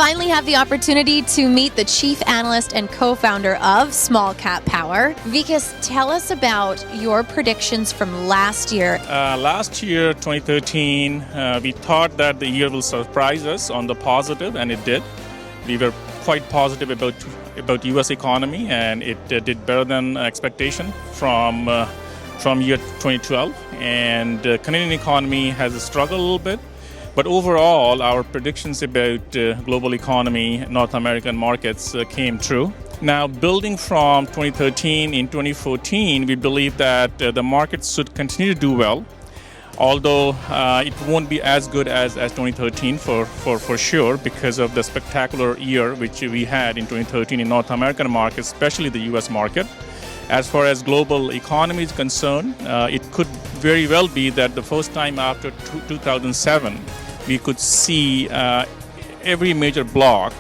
finally have the opportunity to meet the chief analyst and co-founder of SmallCapPower. Vikas, tell us about your predictions from last year. Last year, 2013, we thought that the year will surprise us on the positive, and it did. We were quite positive about U.S. economy, and it did better than expectation from year 2012. And Canadian economy has struggled a little bit. But overall, our predictions about global economy, North American markets came true. Now, building from 2013 in 2014, we believe that the markets should continue to do well, although it won't be as good as 2013 for sure because of the spectacular year which we had in 2013 in North American markets, especially the U.S. market. As far as global economy is concerned, it could very well be that the first time after 2007, we could see every major block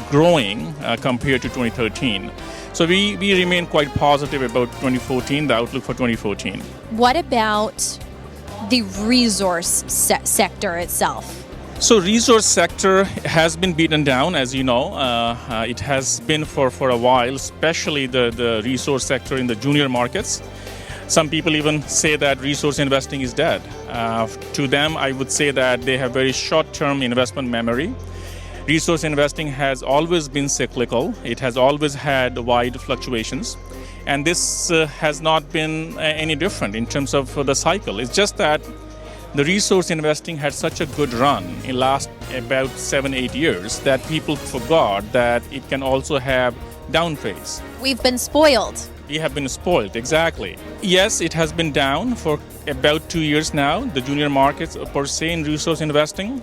growing compared to 2013. So we remain quite positive about 2014, the outlook for 2014. What about the resource sector itself? So resource sector has been beaten down, as you know. It has been for a while, especially the resource sector in the junior markets. Some people even say that resource investing is dead. To them, I would say that they have very short-term investment memory. Resource investing has always been cyclical. It has always had wide fluctuations. And this has not been any different in terms of the cycle. It's just that the resource investing had such a good run in last about 7-8 years that people forgot that it can also have down trades. We've been spoiled. We have been spoiled, exactly. Yes, it has been down for about 2 years now, the junior markets per se in resource investing.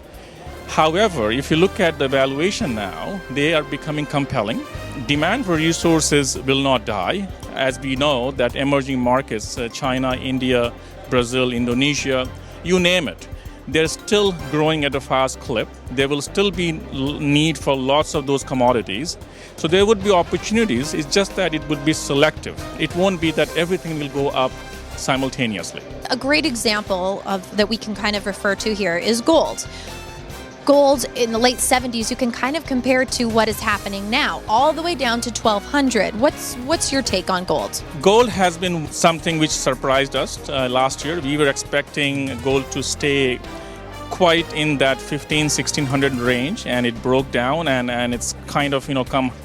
However, if you look at the valuation now, they are becoming compelling. Demand for resources will not die. As we know that emerging markets, China, India, Brazil, Indonesia, you name it, they're still growing at a fast clip. There will still be need for lots of those commodities. So there would be opportunities. It's just that it would be selective. It won't be that everything will go up simultaneously. A great example that we can kind of refer to here is gold. Gold in the late 70s, you can kind of compare to what is happening now, all the way down to 1,200. What's your take on gold? Gold has been something which surprised us last year. We were expecting gold to stay quite in that 1,500-1,600 range, and it broke down, and it's kind of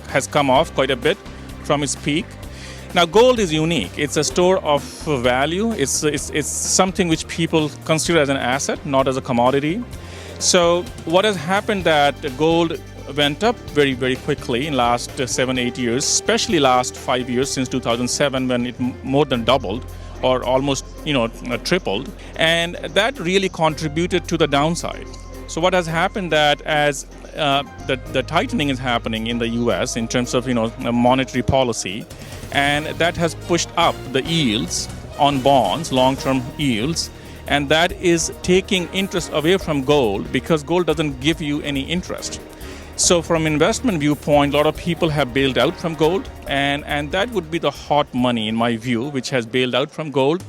has come off quite a bit from its peak. Now, gold is unique. It's a store of value. It's something which people consider as an asset, not as a commodity. So what has happened that gold went up very, very quickly in last 7-8 years, especially last 5 years since 2007 when it more than doubled or almost tripled, and that really contributed to the downside. So what has happened that as the tightening is happening in the U.S. in terms of monetary policy, and that has pushed up the yields on bonds, long-term yields, and that is taking interest away from gold because gold doesn't give you any interest. So from investment viewpoint, a lot of people have bailed out from gold, and that would be the hot money in my view, which has bailed out from gold.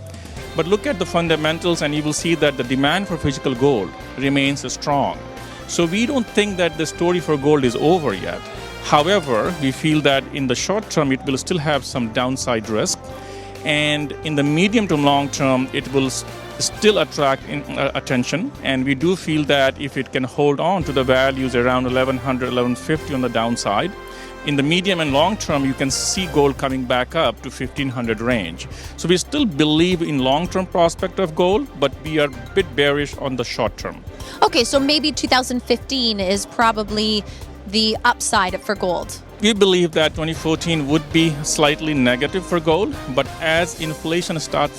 But look at the fundamentals and you will see that the demand for physical gold remains strong. So we don't think that the story for gold is over yet. However, we feel that in the short term, it will still have some downside risk. And in the medium to long term, it will still attract attention. And we do feel that if it can hold on to the values around 1,100, 1,150 on the downside, in the medium and long term, you can see gold coming back up to 1,500 range. So we still believe in long-term prospect of gold, but we are a bit bearish on the short term. Okay, so maybe 2015 is probably the upside for gold. We believe that 2014 would be slightly negative for gold, but as inflation start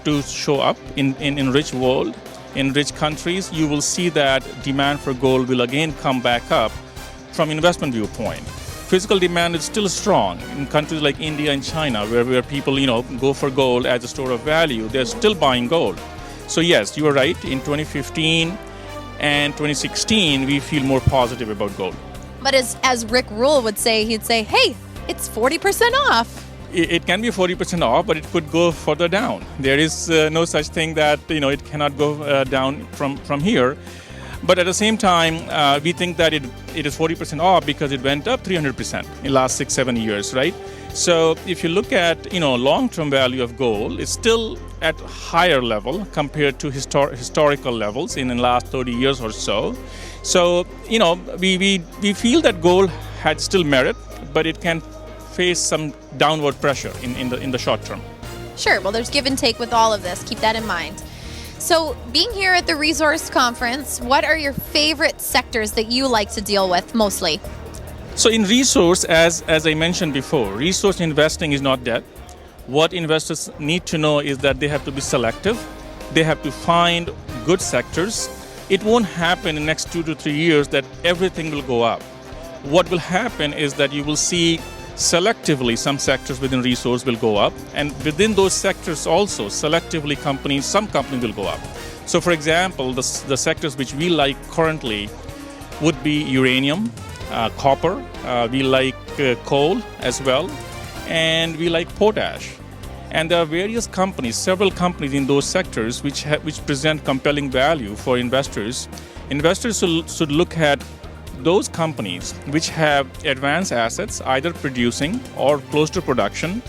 to show up in rich world, in rich countries, you will see that demand for gold will again come back up from investment viewpoint. Physical demand is still strong in countries like India and China, where people go for gold as a store of value. They're still buying gold. So yes, you are right. In 2015 and 2016, we feel more positive about gold. But as Rick Rule would say, he'd say, hey, it's 40% off. It can be 40% off, but it could go further down. There is no such thing that it cannot go down from here. But at the same time, we think that it is 40% off because it went up 300% in the last 6-7 years, right? So if you look at long-term value of gold, it's still at higher level compared to historical levels in the last 30 years or so. So we feel that gold had still merit, but it can face some downward pressure in the short term. Sure. Well, there's give and take with all of this. Keep that in mind. So being here at the Resource Conference, what are your favorite sectors that you like to deal with mostly? So in resource, as I mentioned before, resource investing is not dead. What investors need to know is that they have to be selective. They have to find good sectors. It won't happen in the next 2 to 3 years that everything will go up. What will happen is that you will see selectively some sectors within resource will go up, and within those sectors also selectively some companies will go up. So for example, the sectors which we like currently would be uranium, copper, we like coal as well, and we like potash. And there are various companies, several companies in those sectors which present compelling value for investors. Investors should look at those companies which have advanced assets, either producing or close to production,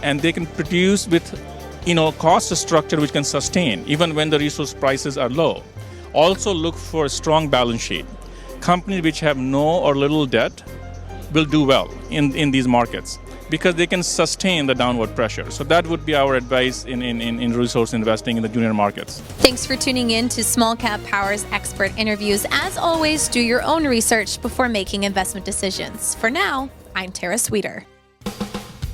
and they can produce with cost structure which can sustain even when the resource prices are low. Also look for a strong balance sheet. Companies which have no or little debt will do well in these markets because they can sustain the downward pressure. So that would be our advice in resource investing in the junior markets. Thanks for tuning in to SmallCapPower's expert interviews. As always, do your own research before making investment decisions. For now, I'm Tara Sweeter.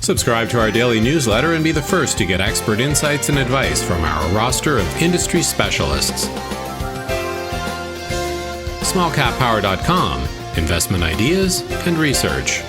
Subscribe to our daily newsletter and be the first to get expert insights and advice from our roster of industry specialists. SmallCapPower.com, investment ideas and research.